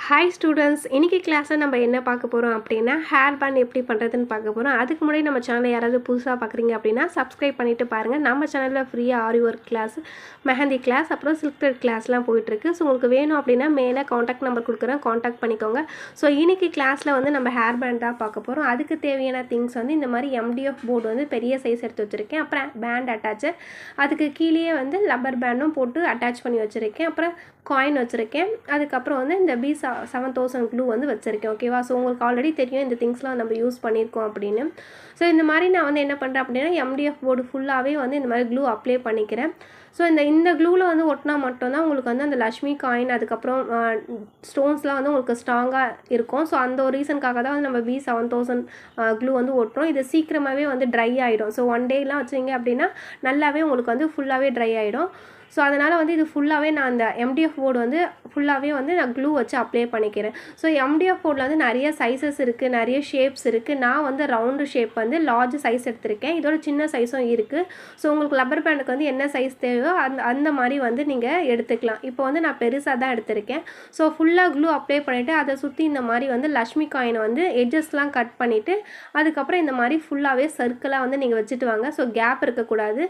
Hi students, இன்றைக்கி கிளாஸில் நம்ம என்ன பார்க்க போகிறோம் அப்படின்னா ஹேர் பேண்ட் எப்படி பண்ணுறதுன்னு பார்க்க போகிறோம். அதுக்கு முன்னாடி நம்ம சேனலை யாராவது புதுசாக பார்க்குறீங்க அப்படின்னா சப்ஸ்கிரைப் பண்ணிவிட்டு பாருங்கள். நம்ம சேனலில் ஃப்ரீயாக ஆரி ஒர்க் கிளாஸ், மெஹந்தி கிளாஸ், அப்புறம் சில்க் த்ரெட் கிளாஸ்லாம் போயிட்டுருக்கு. ஸோ உங்களுக்கு வேணும் அப்படின்னா மேலே காண்டாக்ட் நம்பர் கொடுக்குறேன், காண்டாக்ட் பண்ணிக்கோங்க. ஸோ இன்றைக்கி கிளாஸில் வந்து நம்ம ஹேர் பேண்ட் தான் பார்க்க போகிறோம். அதுக்கு தேவையான திங்ஸ் வந்து இந்த மாதிரி எம்டிஎஃப் போர்டு வந்து பெரிய சைஸ் எடுத்து வச்சுருக்கேன். அப்புறம் பேண்ட் அட்டாச்சு, அதுக்கு கீழே வந்து லப்பர் பேண்டும் போட்டு அட்டாச் பண்ணி வச்சுருக்கேன். அப்புறம் காயின் வச்சுருக்கேன். அதுக்கப்புறம் வந்து இந்த B7000 க்ளூ வந்து வச்சுருக்கேன். ஓகேவா? ஸோ உங்களுக்கு ஆல்ரெடி தெரியும் இந்த திங்ஸ்லாம் நம்ம யூஸ் பண்ணியிருக்கோம் அப்படின்னு. ஸோ இந்த மாதிரி நான் வந்து என்ன பண்ணுறேன் அப்படின்னா எம்டிஎஃப் போர்டு ஃபுல்லாகவே வந்து இந்த மாதிரி க்ளூ அப்ளை பண்ணிக்கிறேன். ஸோ இந்த க்ளூவில் வந்து ஒட்டினா மட்டும்தான் உங்களுக்கு வந்து அந்த லக்ஷ்மி காயின், அதுக்கப்புறம் ஸ்டோன்ஸ்லாம் வந்து உங்களுக்கு ஸ்ட்ராங்காக இருக்கும். ஸோ அந்த ஒரு ரீசனுக்காக தான் வந்து நம்ம B7000 க்ளூ வந்து ஒட்டுறோம். இது சீக்கிரமாகவே வந்து ட்ரை ஆகிடும். ஸோ 1 டேலாம் வச்சிங்க அப்படின்னா நல்லாவே உங்களுக்கு வந்து ஃபுல்லாகவே ட்ரை ஆகிடும். ஸோ அதனால் வந்து இது ஃபுல்லாகவே நான் அந்த எம்டிஎஃப் போர்டு வந்து ஃபுல்லாகவே வந்து நான் க்ளூ வச்சு அப்ளை பண்ணிக்கிறேன். ஸோ எம்டிஎஃப் போர்டில் வந்து நிறைய சைஸஸ் இருக்குது, நிறைய ஷேப்ஸ் இருக்குது. நான் வந்து ரவுண்டு ஷேப் வந்து லார்ஜ் சைஸ் எடுத்திருக்கேன். இதோட சின்ன சைஸும் இருக்குது. ஸோ உங்களுக்கு லப்பர் பேண்டுக்கு வந்து என்ன சைஸ் தேவையோ அந்த மாதிரி வந்து நீங்கள் எடுத்துக்கலாம். இப்போ வந்து நான் பெருசாக தான் எடுத்திருக்கேன். ஸோ ஃபுல்லாக க்ளூ அப்ளை பண்ணிவிட்டு அதை சுற்றி இந்த மாதிரி வந்து லக்ஷ்மி காயினை வந்து எட்ஜஸ்லாம் கட் பண்ணிவிட்டு அதுக்கப்புறம் இந்த மாதிரி ஃபுல்லாகவே சர்க்கிளாக வந்து நீங்கள் வச்சுட்டு வாங்க. ஸோ கேப் இருக்கக்கூடாது.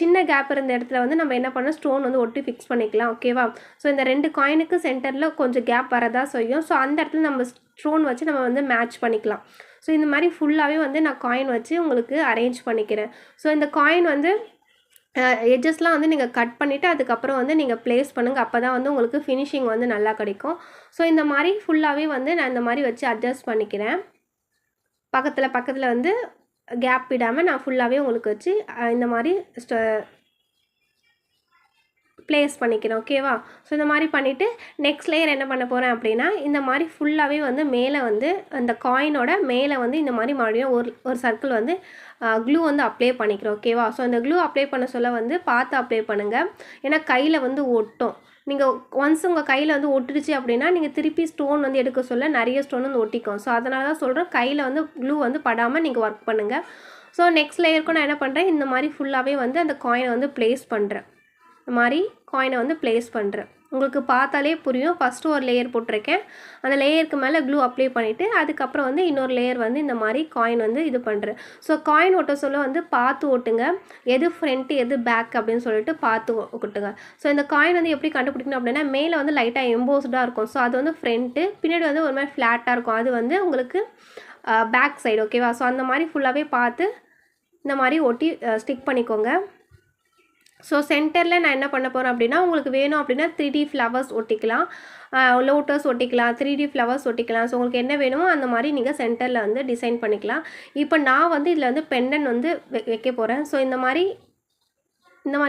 சின்ன கேப் இருந்த இடத்துல வந்து நம்ம என்ன பண்ண ஸ்டோன் வந்து ஒட்டி ஃபிக்ஸ் பண்ணிக்கலாம். ஓகேவா? ஸோ இந்த 2 காயினுக்கு சென்டரில் கொஞ்சம் கேப் வரதா செய்யும். ஸோ அந்த இடத்துல நம்ம ஸ்டோன் வச்சு நம்ம வந்து மேட்ச் பண்ணிக்கலாம். ஸோ இந்த மாதிரி ஃபுல்லாகவே வந்து நான் காயின் வச்சு உங்களுக்கு அரேஞ்ச் பண்ணிக்கிறேன். ஸோ இந்த காயின் வந்து எட்ஜஸ்லாம் வந்து நீங்கள் கட் பண்ணிவிட்டு அதுக்கப்புறம் வந்து நீங்கள் ப்ளேஸ் பண்ணுங்கள். அப்போ தான் வந்து உங்களுக்கு ஃபினிஷிங் வந்து நல்லா கிடைக்கும். ஸோ இந்த மாதிரி ஃபுல்லாகவே வந்து நான் இந்த மாதிரி வச்சு அட்ஜஸ்ட் பண்ணிக்கிறேன். பக்கத்தில் வந்து கேப் விடாமல் நான் ஃபுல்லாகவே உங்களுக்கு வச்சு இந்த மாதிரி ப்ளேஸ் பண்ணிக்கிறேன். ஓகேவா? ஸோ இந்த மாதிரி பண்ணிவிட்டு நெக்ஸ்ட் லேயர் என்ன பண்ண போகிறேன் அப்படின்னா இந்த மாதிரி ஃபுல்லாகவே வந்து மேலே வந்து அந்த காயினோட மேலே வந்து இந்த மாதிரி மறுபடியும் ஒரு சர்க்கிள் வந்து க்ளூ வந்து அப்ளை பண்ணிக்கிறோம். ஓகேவா? ஸோ அந்த க்ளூ அப்ளை பண்ண சொல்ல வந்து பார்த்து அப்ளை பண்ணுங்கள். ஏன்னா கையில் வந்து ஒட்டும். நீங்கள் ஒன்ஸ் உங்கள் கையில் வந்து ஒட்டுடுச்சு அப்படின்னா நீங்கள் திருப்பி ஸ்டோன் வந்து எடுக்க சொல்ல நிறைய ஸ்டோன் வந்து ஒட்டிக்கும். ஸோ அதனால தான் சொல்கிறேன், கையில் வந்து க்ளூ வந்து படாமல் நீங்கள் ஒர்க் பண்ணுங்கள். ஸோ நெக்ஸ்ட் லேயருக்கும் நான் என்ன பண்ணுறேன், இந்த மாதிரி ஃபுல்லாகவே வந்து அந்த காயினை வந்து ப்ளேஸ் பண்ணுறேன். இந்த மாதிரி காயினை வந்து ப்ளேஸ் பண்ணுறேன். உங்களுக்கு பார்த்தாலே புரியும். ஃபஸ்ட்டு ஒரு லேயர் போட்டிருக்கேன். அந்த லேயருக்கு மேலே க்ளூ அப்ளை பண்ணிவிட்டு அதுக்கப்புறம் வந்து இன்னொரு லேயர் வந்து இந்த மாதிரி காயின் வந்து இது பண்ணுறேன். ஸோ காயின் ஒட்ட சொல்ல வந்து பார்த்து ஓட்டுங்க. எது ஃப்ரண்ட்டு எது பேக் அப்படின்னு சொல்லிட்டு பார்த்து ஒட்டுங்க. ஸோ இந்த காயின் வந்து எப்படி கண்டுபிடிக்கணும் அப்படின்னா மேலே வந்து லைட்டாக எம்போஸ்டாக இருக்கும். ஸோ அது வந்து ஃப்ரண்ட்டு, பின்னாடி வந்து ஒரு மாதிரி ஃப்ளாட்டாக இருக்கும். அது வந்து உங்களுக்கு பேக் சைடு. ஓகேவா? ஸோ அந்த மாதிரி ஃபுல்லாகவே பார்த்து இந்த மாதிரி ஒட்டி ஸ்டிக் பண்ணிக்கோங்க. ஸோ சென்டரில் நான் என்ன பண்ண போகிறேன் அப்படின்னா உங்களுக்கு வேணும் அப்படின்னா 3D ஃப்ளவர்ஸ் ஒட்டிக்கலாம், லோட்டஸ் ஒட்டிக்கலாம், 3D ஃப்ளவர்ஸ் ஒட்டிக்கலாம். ஸோ உங்களுக்கு என்ன வேணுமோ அந்த மாதிரி நீங்கள் சென்டரில் வந்து டிசைன் பண்ணிக்கலாம். இப்போ நான் வந்து இதில் வந்து பெண்டன் வந்து வைக்க போகிறேன். ஸோ இந்த மாதிரி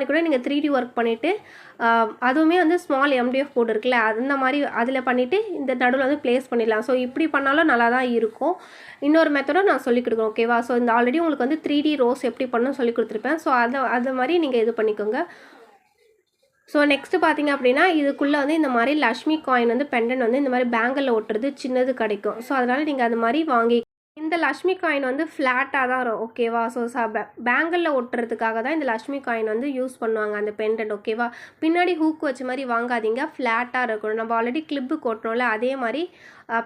கூட நீங்கள் 3D ஒர்க் பண்ணிவிட்டு அதுவுமே வந்து ஸ்மால் எம்டிஎஃப் போர்டு இருக்குல்ல அந்த மாதிரி அதில் பண்ணிவிட்டு இந்த நடுவில் வந்து ப்ளேஸ் பண்ணிடலாம். ஸோ இப்படி பண்ணாலும் நல்லா தான் இருக்கும். இன்னொரு மெத்தடும் நான் சொல்லிக் கொடுக்குறேன். ஓகேவா? ஸோ இந்த ஆல்ரெடி உங்களுக்கு வந்து 3D ரோஸ் எப்படி பண்ணணும்னு சொல்லி கொடுத்துருப்பேன். ஸோ அது மாதிரி நீங்கள் இது பண்ணிக்கோங்க. ஸோ நெக்ஸ்ட்டு பார்த்தீங்க அப்படின்னா இதுக்குள்ளே வந்து இந்த மாதிரி லக்ஷ்மி காயின் வந்து பெண்டன் வந்து இந்த மாதிரி பேங்கிளில் ஒட்டுறது சின்னது கிடைக்கும். ஸோ அதனால் நீங்கள் அது மாதிரி வாங்கி இந்த லக்ஷ்மி காயின் வந்து ஃப்ளாட்டாக தான் வரும். ஓகேவா? ஸோ பேங்கிளில் ஒட்டுறதுக்காக தான் இந்த லக்ஷ்மி காயின் வந்து யூஸ் பண்ணுவாங்க அந்த பெண்டன்ட். ஓகேவா? பின்னாடி ஹூக் வச்ச மாதிரி வாங்காதீங்க, ஃப்ளாட்டாக இருக்கணும். நம்ம ஆல்ரெடி கிளிப்பு கொட்டணும்ல அதே மாதிரி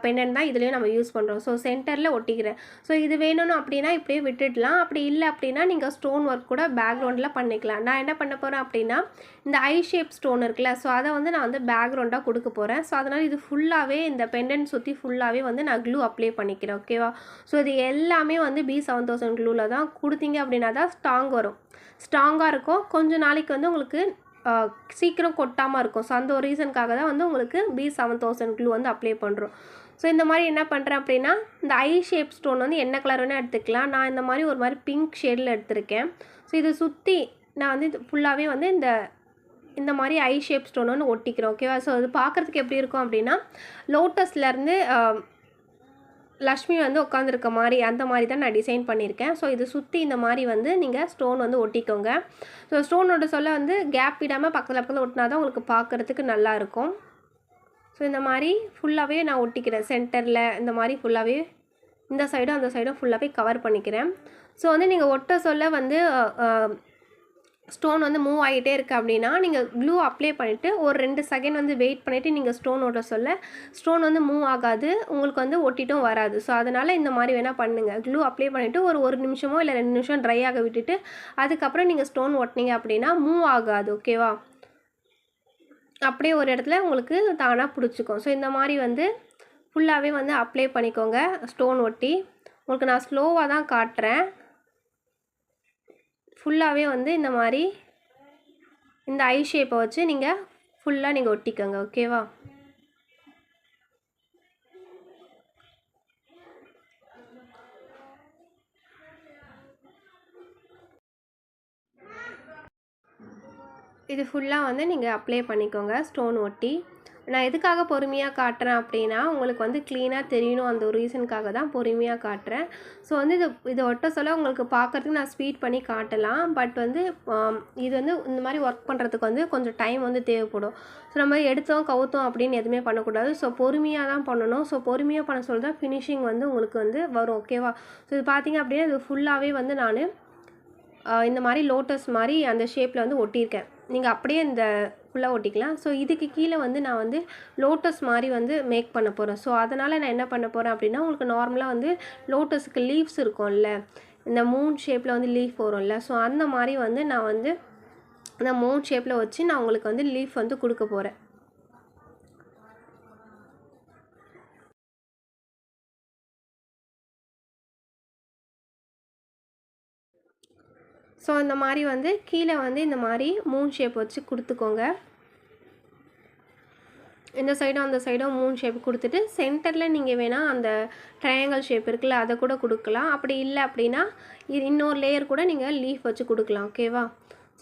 பெண்டன்ட் தான் இதுலேயும் நம்ம யூஸ் பண்ணுறோம். ஸோ சென்டரில் ஒட்டிக்கிறேன். ஸோ இது வேணும்னு அப்படின்னா இப்படியே விட்டுடலாம். அப்படி இல்லை அப்படின்னா நீங்கள் ஸ்டோன் ஒர்க் கூட பேக்ரவுண்டில் பண்ணிக்கலாம். நான் என்ன பண்ண போகிறேன் அப்படின்னா இந்த ஐ ஷேப் ஸ்டோன் இருக்குல்ல, ஸோ அதை வந்து நான் வந்து பேக்ரவுண்டாக கொடுக்க போகிறேன். ஸோ அதனால் இது ஃபுல்லாகவே இந்த பெண்டன்ட் சுற்றி ஃபுல்லாகவே வந்து நான் க்ளூ அப்ளை பண்ணிக்கிறேன். ஓகேவா? ஸோ இது எல்லாமே வந்து B7000 க்ளூவில் தான் கொடுத்தீங்க அப்படின்னா தான் ஸ்ட்ராங்காக இருக்கும். கொஞ்சம் நாளைக்கு வந்து உங்களுக்கு சீக்கிரம் கொட்டாமல் இருக்கும். ஸோ அந்த ஒரு ரீசனுக்காக தான் வந்து உங்களுக்கு B7000 க்ளூ வந்து அப்ளை பண்ணுறோம். ஸோ இந்த மாதிரி என்ன பண்ணுறேன் அப்படின்னா இந்த ஐ ஷேப் ஸ்டோன் வந்து என்ன கலர் வேணால் எடுத்துக்கலாம். நான் இந்த மாதிரி ஒரு மாதிரி பிங்க் ஷேடில் எடுத்திருக்கேன். ஸோ இதை சுற்றி நான் வந்து இது ஃபுல்லாகவே வந்து இந்த மாதிரி ஐ ஷேப் ஸ்டோன் வந்து ஒட்டிக்கிறேன். ஓகேவா? ஸோ அது பார்க்குறதுக்கு எப்படி இருக்கும் அப்படின்னா லோட்டஸ்லேருந்து லக்ஷ்மி வந்து உட்காந்துருக்க மாதிரி அந்த மாதிரி தான் நான் டிசைன் பண்ணியிருக்கேன். ஸோ இது சுற்றி இந்த மாதிரி வந்து நீங்கள் ஸ்டோன் வந்து ஒட்டிக்கோங்க. ஸோ ஸ்டோனோட சொல்ல வந்து கேப் விடாமல் பக்கத்தில் ஒட்டினா தான் உங்களுக்கு பார்க்குறதுக்கு நல்லாயிருக்கும். ஸோ இந்த மாதிரி ஃபுல்லாகவே நான் ஒட்டிக்கிறேன். சென்டரில் இந்த மாதிரி ஃபுல்லாகவே இந்த சைடும் அந்த சைடும் ஃபுல்லாகவே கவர் பண்ணிக்கிறேன். ஸோ வந்து நீங்கள் ஒட்ட சொல்ல வந்து ஸ்டோன் வந்து மூவ் ஆகிட்டே இருக்குது அப்படின்னா நீங்கள் க்ளூ அப்ளை பண்ணிவிட்டு ஒரு 2 செகண்ட் வந்து வெயிட் பண்ணிவிட்டு நீங்கள் ஸ்டோன் ஒட்ட சொல்ல ஸ்டோன் வந்து மூவ் ஆகாது, உங்களுக்கு வந்து ஒட்டிட்டும் வராது. ஸோ அதனால் இந்த மாதிரி வேணால் பண்ணுங்கள். க்ளூ அப்ளை பண்ணிவிட்டு ஒரு நிமிஷமோ இல்லை 2 நிமிஷம் ட்ரை ஆக விட்டுட்டு அதுக்கப்புறம் நீங்கள் ஸ்டோன் ஒட்டினீங்க அப்படின்னா மூவ் ஆகாது. ஓகேவா? அப்படியே ஒரு இடத்துல உங்களுக்கு தானாக பிடிச்சிக்கும். ஸோ இந்த மாதிரி வந்து ஃபுல்லாகவே வந்து அப்ளை பண்ணிக்கோங்க ஸ்டோன் ஒட்டி. உங்களுக்கு நான் ஸ்லோவாக தான் காட்டுறேன். ஃபுல்லாகவே வந்து இந்த மாதிரி இந்த ஐ ஷேப்பை வச்சு நீங்கள் ஃபுல்லாக நீங்கள் ஒட்டிக்கோங்க. ஓகேவா? இது ஃபுல்லாக வந்து நீங்கள் அப்ளை பண்ணிக்கோங்க ஸ்டோன் ஒட்டி. நான் எதுக்காக பொறுமையாக காட்டுறேன் அப்படின்னா உங்களுக்கு வந்து க்ளீனாக தெரியணும், அந்த ஒரு ரீசனுக்காக தான் பொறுமையாக காட்டுறேன். ஸோ வந்து இதை ஒட்ட சொல்ல உங்களுக்கு பார்க்குறதுக்கு நான் ஸ்பீட் பண்ணி காட்டலாம். பட் வந்து இது வந்து இந்த மாதிரி ஒர்க் பண்ணுறதுக்கு வந்து கொஞ்சம் டைம் வந்து தேவைப்படும். ஸோ நம்ம எடுத்தோம் கவுத்தோம் அப்படின்னு எதுவுமே பண்ணக்கூடாது. ஸோ பொறுமையாக தான் பண்ணணும். ஸோ பொறுமையாக பண்ண சொல்ல தான் ஃபினிஷிங் வந்து உங்களுக்கு வந்து வரும். ஓகேவா? ஸோ இது பார்த்திங்க அப்படின்னா இது ஃபுல்லாகவே வந்து நான் இந்த மாதிரி லோட்டஸ் மாதிரி அந்த ஷேப்பில் வந்து ஒட்டியிருக்கேன். நீங்கள் அப்படியே இந்த ஃபுல்லாக ஒட்டிக்கலாம். ஸோ இதுக்கு கீழே வந்து நான் வந்து லோட்டஸ் மாதிரி வந்து மேக் பண்ண போகிறேன். ஸோ அதனால் நான் என்ன பண்ண போகிறேன் அப்படின்னா உங்களுக்கு நார்மலாக வந்து லோட்டஸுக்கு லீவ்ஸ் இருக்கும்ல, இந்த மூன் ஷேப்பில் வந்து லீஃப் வரும்ல, ஸோ அந்த மாதிரி வந்து நான் வந்து அந்த மூன் ஷேப்பில் வச்சு நான் உங்களுக்கு வந்து லீஃப் வந்து கொடுக்க போகிறேன். ஸோ இந்த மாதிரி வந்து கீழே வந்து இந்த மாதிரி மூன் ஷேப் வச்சு கொடுத்துக்கோங்க. இந்த சைடும் அந்த சைடும் மூன் ஷேப் கொடுத்துட்டு சென்டரில் நீங்கள் வேணால் அந்த ட்ரையாங்கிள் ஷேப் இருக்குல்ல அதை கூட கொடுக்கலாம். அப்படி இல்லை அப்படின்னா இது இன்னொரு லேயர் கூட நீங்கள் லீஃப் வச்சு கொடுக்கலாம். ஓகேவா?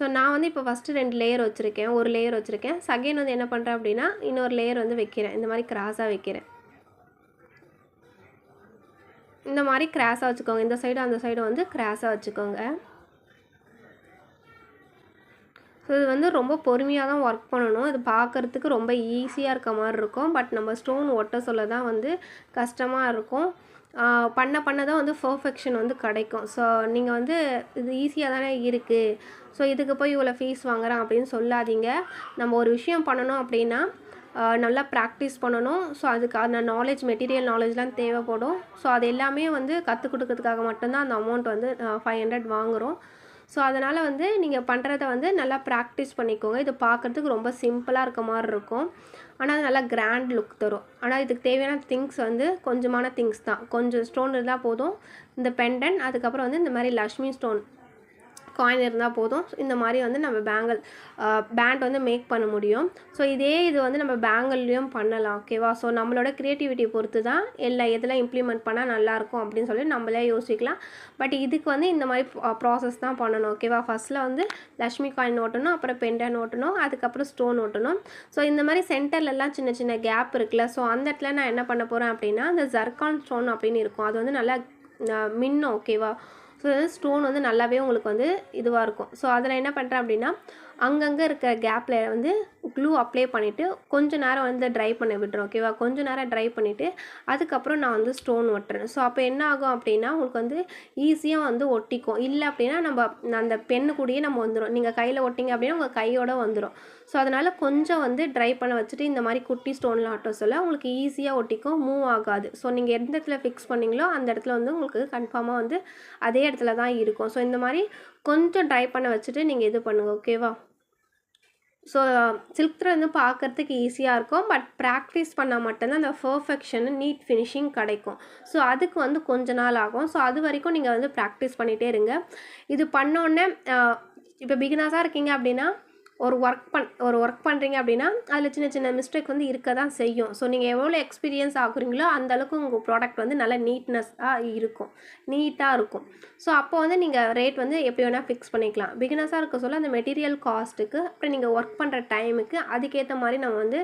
ஸோ நான் வந்து இப்போ ஃபஸ்ட்டு 2 லேயர் வச்சுருக்கேன், ஒரு லேயர் வச்சுருக்கேன். செகண்ட் வந்து என்ன பண்ணுறேன் அப்படின்னா இன்னொரு லேயர் வந்து வைக்கிறேன், இந்த மாதிரி கிராஸாக வைக்கிறேன். இந்த மாதிரி கிராஸாக வச்சுக்கோங்க. இந்த சைடும் அந்த சைடும் வந்து கிராஸாக வச்சுக்கோங்க. ஸோ இது வந்து ரொம்ப பொறுமையாக தான் ஒர்க் பண்ணணும். இது பார்க்குறதுக்கு ரொம்ப ஈஸியாக இருக்க மாதிரி இருக்கும். பட் நம்ம ஸ்டோன் ஒட்ட சொல்ல தான் வந்து கஷ்டமாக இருக்கும். பண்ண தான் வந்து பர்ஃபெக்ஷன் வந்து கிடைக்கும். ஸோ நீங்கள் வந்து இது ஈஸியாக தானே இருக்குது, ஸோ இதுக்கு போய் இவ்வளோ ஃபீஸ் வாங்குறேன் அப்படின்னு சொல்லாதீங்க. நம்ம ஒரு விஷயம் பண்ணணும் அப்படின்னா நல்லா ப்ராக்டிஸ் பண்ணணும். ஸோ அதுக்கான நாலேஜ், மெட்டீரியல் நாலேஜ்லாம் தேவைப்படும். ஸோ அது எல்லாமே வந்து கற்றுக் கொடுக்கறதுக்காக மட்டும்தான் அந்த அமௌண்ட் வந்து 500 வாங்குகிறோம். ஸோ அதனால் வந்து நீங்கள் பண்ணுறத வந்து நல்லா ப்ராக்டிஸ் பண்ணிக்கோங்க. இது பார்க்குறதுக்கு ரொம்ப சிம்பிளாக இருக்க மாதிரி இருக்கும், ஆனால் அது நல்லா கிராண்ட் லுக் தரும். ஆனால் இதுக்கு தேவையான திங்ஸ் வந்து கொஞ்சமான திங்ஸ் தான். கொஞ்சம் ஸ்டோன் இருந்தால் போதும். இந்த பெண்டன், அதுக்கப்புறம் வந்து இந்த மாதிரி லக்ஷ்மி ஸ்டோன் காயின் இருந்தால் போதும். இந்த மாதிரி வந்து நம்ம பேண்ட் வந்து மேக் பண்ண முடியும். ஸோ இது வந்து நம்ம பேங்கிள்லேயும் பண்ணலாம். ஓகேவா? ஸோ நம்மளோட க்ரியேட்டிவிட்டி பொறுத்து தான் எதெல்லாம் இம்ப்ளிமெண்ட் பண்ணால் நல்லாயிருக்கும் அப்படின்னு சொல்லி நம்மளே யோசிக்கலாம். பட் இதுக்கு வந்து இந்த மாதிரி ப்ராசஸ் தான் பண்ணணும். ஓகேவா? ஃபஸ்ட்டில் வந்து லக்ஷ்மி காயின் ஓட்டணும், அப்புறம் பெண்டன் ஓட்டணும், அதுக்கப்புறம் ஸ்டோன் ஓட்டணும். ஸோ இந்த மாதிரி சென்டர்லலாம் சின்ன சின்ன கேப் இருக்குல்ல, ஸோ அந்த இடத்துல நான் என்ன பண்ண போகிறேன் அப்படின்னா இந்த ஜர்கான் ஸ்டோன் அப்படின்னு இருக்கும், அது வந்து நல்லா மின்னும். ஓகேவா? ஸோ ஸ்டோன் வந்து நல்லாவே உங்களுக்கு வந்து இதுவாக இருக்கும். ஸோ அதில் என்ன பண்ணுறேன் அப்படின்னா அங்கங்கே இருக்க கேப்பில் வந்து க்ளூ அப்ளை பண்ணிவிட்டு கொஞ்சம் நேரம் வந்து ட்ரை பண்ண விட்டுறேன். ஓகேவா? கொஞ்சம் நேரம் ட்ரை பண்ணிவிட்டு அதுக்கப்புறம் நான் வந்து ஸ்டோன் ஒட்டுறேன். ஸோ அப்போ என்ன ஆகும் அப்படின்னா உங்களுக்கு வந்து ஈஸியாக வந்து ஒட்டிக்கும். இல்லை அப்படின்னா நம்ம அந்த பெண்ணு கூடயே நம்ம வந்துடும். நீங்கள் கையில் ஒட்டிங்க அப்படின்னா உங்கள் கையோட வந்துடும். ஸோ அதனால் கொஞ்சம் வந்து ட்ரை பண்ண வச்சுட்டு இந்த மாதிரி குட்டி ஸ்டோன்லாம் ஆட்ட சொல்ல உங்களுக்கு ஈஸியாக ஒட்டிக்கும், மூவ் ஆகாது. ஸோ நீங்கள் எந்த இடத்துல ஃபிக்ஸ் பண்ணிங்களோ அந்த இடத்துல வந்து உங்களுக்கு கன்ஃபார்மாக வந்து அதே இடத்துல தான் இருக்கும். ஸோ இந்த மாதிரி கொஞ்சம் ட்ரை பண்ண வச்சுட்டு நீங்கள் இது பண்ணுங்கள். ஓகேவா? ஸோ சில்க் த்ரெட் வந்து பார்க்குறதுக்கு ஈஸியாக இருக்கும். பட் ப்ராக்டிஸ் பண்ணால் மட்டும்தான் அந்த பர்ஃபெக்ஷன், நீட் ஃபினிஷிங் கிடைக்கும். ஸோ அதுக்கு வந்து கொஞ்ச நாள் ஆகும். ஸோ அது வரைக்கும் நீங்கள் வந்து ப்ராக்டிஸ் பண்ணிகிட்டே இருங்க. இது பண்ணோடனே இப்போ பிகினர்ஸாக இருக்கீங்க அப்படின்னா ஒரு ஒர்க் பண்ணுறீங்க அப்படின்னா அதில் சின்ன சின்ன மிஸ்டேக் வந்து இருக்க தான் செய்யும். ஸோ நீங்கள் எவ்வளோ எக்ஸ்பீரியன்ஸ் ஆகுறீங்களோ அந்தளவுக்கு உங்கள் ப்ராடக்ட் வந்து நல்லா நீட்டாக இருக்கும். ஸோ அப்போ வந்து நீங்கள் ரேட் வந்து எப்படி வேணால் ஃபிக்ஸ் பண்ணிக்கலாம். பிகினர்ஸாக இருக்க சொல்ல அந்த மெட்டீரியல் காஸ்ட்டுக்கு அப்புறம் நீங்கள் ஒர்க் பண்ணுற டைமுக்கு அதுக்கேற்ற மாதிரி நம்ம வந்து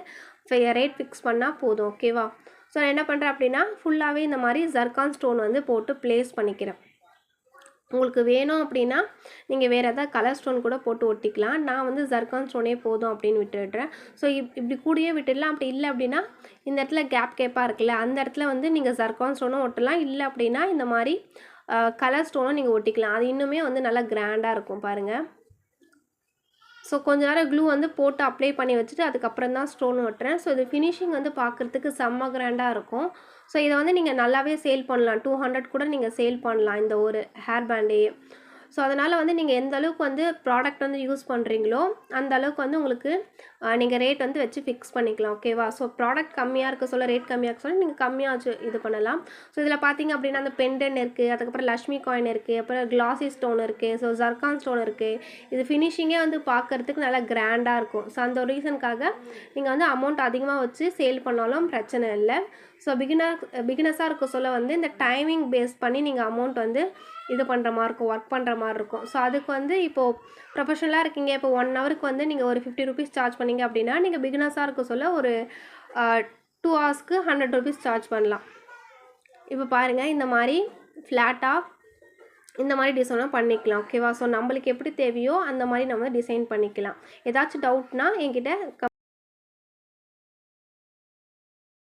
ரேட் ஃபிக்ஸ் பண்ணால் போதும். ஓகேவா? ஸோ நான் என்ன பண்ணுறேன் அப்படின்னா ஃபுல்லாகவே இந்த மாதிரி ஜர்கான் ஸ்டோன் வந்து போட்டு ப்ளேஸ் பண்ணிக்கிறேன். உங்களுக்கு வேணும் அப்படின்னா நீங்கள் வேறு எதாவது கலர் ஸ்டோன் கூட போட்டு ஒட்டிக்கலாம். நான் வந்து ஜர்கான் ஸ்டோனே போதும் அப்படின்னு விட்டுடுறேன். ஸோ இப்படி கூடயே விட்டுடலாம். அப்படி இல்லை அப்படின்னா இந்த இடத்துல கேப்பாக இருக்குல்ல, அந்த இடத்துல வந்து நீங்கள் ஜர்கான் ஸ்டோனும் ஒட்டலாம். இல்லை அப்படின்னா இந்த மாதிரி கலர் ஸ்டோனும் நீங்கள் ஒட்டிக்கலாம். அது இன்னுமே வந்து நல்லா கிராண்டாக இருக்கும் பாருங்கள். ஸோ கொஞ்ச நேரம் க்ளூ வந்து போட்டு அப்ளை பண்ணி வச்சுட்டு அதுக்கப்புறம் தான் ஸ்டோன் ஒட்டுறேன். ஸோ இது ஃபினிஷிங் வந்து பார்க்குறதுக்கு செம்ம கிராண்டாக இருக்கும். ஸோ இதை வந்து நீங்கள் நல்லாவே சேல் பண்ணலாம். 200 கூட நீங்கள் சேல் பண்ணலாம் இந்த ஒரு ஹேர் பேண்டையே. ஸோ அதனால் வந்து நீங்கள் எந்த அளவுக்கு வந்து ப்ராடக்ட் வந்து யூஸ் பண்ணுறீங்களோ அந்த அளவுக்கு வந்து உங்களுக்கு நீங்கள் ரேட் வந்து வச்சு ஃபிக்ஸ் பண்ணிக்கலாம். ஓகேவா? ஸோ ப்ராடக்ட் கம்மியாக இருக்க சொல்ல, ரேட் கம்மியாக இருக்க சொல்ல நீங்கள் கம்மியாக வச்சு இது பண்ணலாம். ஸோ இதில் பார்த்தீங்க அப்படின்னா அந்த பெண்டன் இருக்குது, அதுக்கப்புறம் லக்ஷ்மி காயின் இருக்குது, அப்புறம் கிளாசி ஸ்டோன் இருக்குது, ஸோ ஜர்கான் ஸ்டோன் இருக்குது. இது ஃபினிஷிங்கே வந்து பார்க்குறதுக்கு நல்லா கிராண்டாக இருக்கும். ஸோ அந்த ஒரு ரீசனுக்காக நீங்கள் வந்து அமௌண்ட் அதிகமாக வச்சு சேல் பண்ணாலும் பிரச்சனை இல்லை. ஸோ பிகினர்ஸாக இருக்க சொல்ல வந்து இந்த டைமிங் பேஸ் பண்ணி நீங்கள் அமௌண்ட் வந்து இது பண்ணுற மாதிரி இருக்கும், ஒர்க் பண்ணுற மாதிரி இருக்கும். ஸோ அதுக்கு வந்து இப்போது ப்ரொஃபஷனலாக இருக்கீங்க, இப்போ 1 ஹவருக்கு வந்து நீங்கள் ஒரு 50 ருபீஸ் சார்ஜ் பண்ணீங்க அப்படின்னா நீங்கள் பிகினர்ஸாக இருக்க சொல்ல ஒரு 2 ஹவர்ஸ்க்கு 100 ருபீஸ் சார்ஜ் பண்ணலாம். இப்போ பாருங்கள் இந்த மாதிரி ஃப்ளாட்டாக இந்த மாதிரி டிசைனாக பண்ணிக்கலாம். ஓகேவா? ஸோ நம்மளுக்கு எப்படி தேவையோ அந்த மாதிரி நம்ம டிசைன் பண்ணிக்கலாம். ஏதாச்சும் டவுட்னா என்கிட்ட